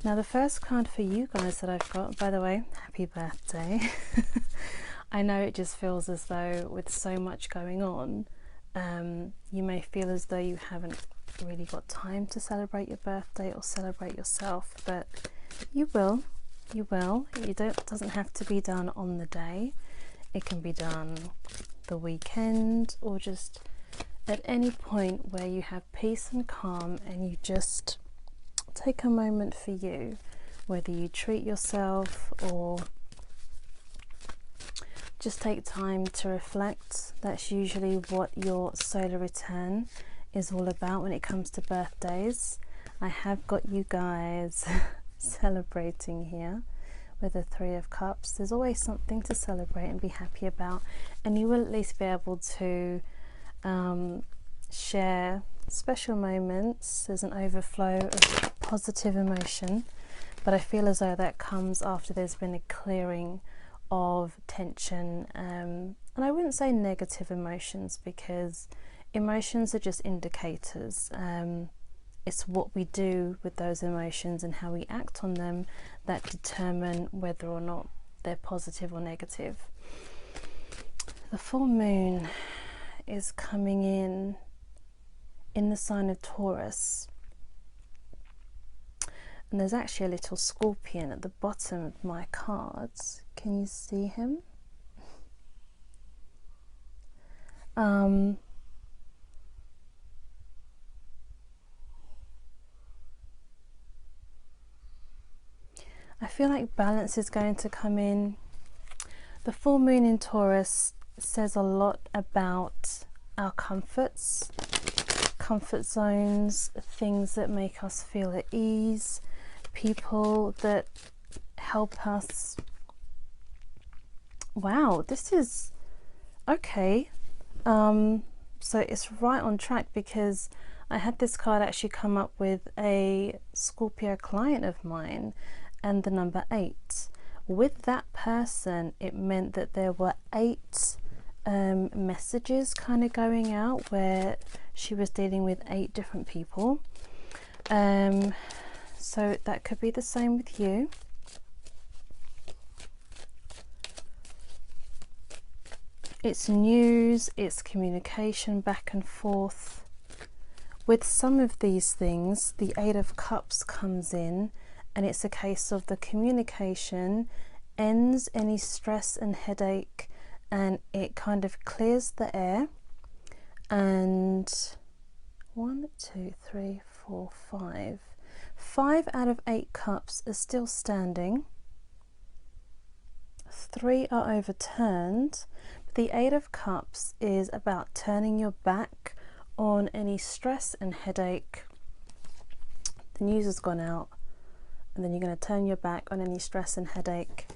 Now the first card for you guys that I've got, by the way, happy birthday. I know it just feels as though with so much going on, you may feel as though you haven't really got time to celebrate your birthday or celebrate yourself, but you will. It doesn't have to be done on the day. It can be done the weekend, or just at any point where you have peace and calm and you just take a moment for you, whether you treat yourself or just take time to reflect. That's usually what your solar return is all about when it comes to birthdays. I have got you guys celebrating here with the Three of Cups. There's always something to celebrate and be happy about, and you will at least be able to share special moments. There's an overflow of positive emotion, but I feel as though that comes after there's been a clearing of tension, and I wouldn't say negative emotions, because emotions are just indicators. It's what we do with those emotions and how we act on them that determine whether or not they're positive or negative. The full moon is coming in the sign of Taurus, and there's actually a little scorpion at the bottom of my cards. Can you see him? I feel like balance is going to come in. The full moon in Taurus says a lot about our comforts, comfort zones, things that make us feel at ease, people that help us. Wow, this is okay. So it's right on track, because I had this card actually come up with a Scorpio client of mine and the number 8. With that person, it meant that there were 8 messages kind of going out where she was dealing with 8 different people. So that could be the same with you. It's news, it's communication back and forth. With some of these things, the 8 of Cups comes in, and it's a case of the communication ends any stress and headache, and it kind of clears the air. And 1, 2, 3, 4, 5. 5 out of 8 cups are still standing. 3 are overturned. The 8 of Cups is about turning your back on any stress and headache. The news has gone out, and then you're going to turn your back on any stress and headache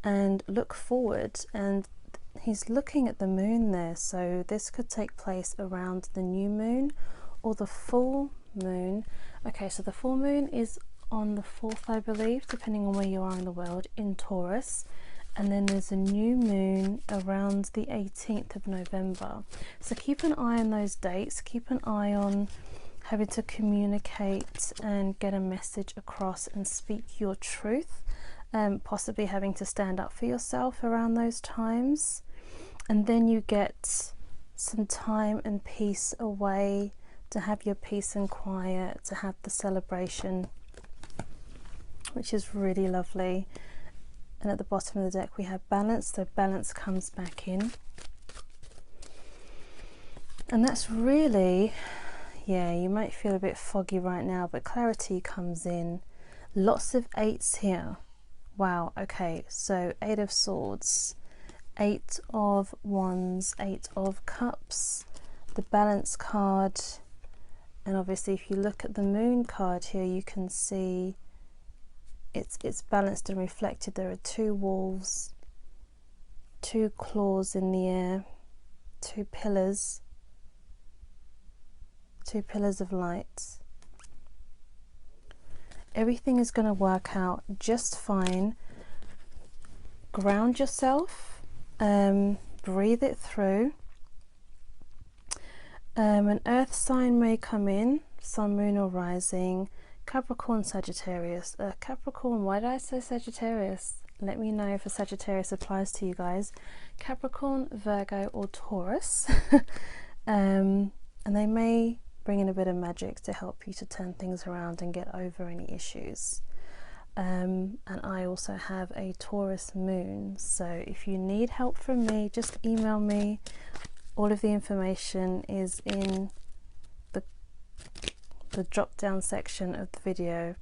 and look forward. And he's looking at the moon there, so this could take place around the new moon or the full moon. Okay, so the full moon is on the 4th, I believe, depending on where you are in the world, in Taurus. And then there's a new moon around the 18th of November. So keep an eye on those dates. Keep an eye on having to communicate and get a message across and speak your truth. Possibly having to stand up for yourself around those times. And then you get some time and peace away to have your peace and quiet, to have the celebration, which is really lovely. And at the bottom of the deck we have balance, so balance comes back in. And that's really, yeah, you might feel a bit foggy right now, but clarity comes in. Lots of 8s here. Wow, okay, so 8 of Swords, 8 of Wands, 8 of Cups, the balance card, and obviously if you look at the moon card here, you can see it's balanced and reflected. There are 2 wolves, 2 claws in the air, 2 pillars of light. Everything is going to work out just fine. Ground yourself, breathe it through. An earth sign may come in, sun, moon or rising. Capricorn, Sagittarius. Capricorn, why did I say Sagittarius? Let me know if a Sagittarius applies to you guys. Capricorn, Virgo or Taurus. And they may bring in a bit of magic to help you to turn things around and get over any issues. And I also have a Taurus moon, so if you need help from me, just email me. All of the information is in the drop down section of the video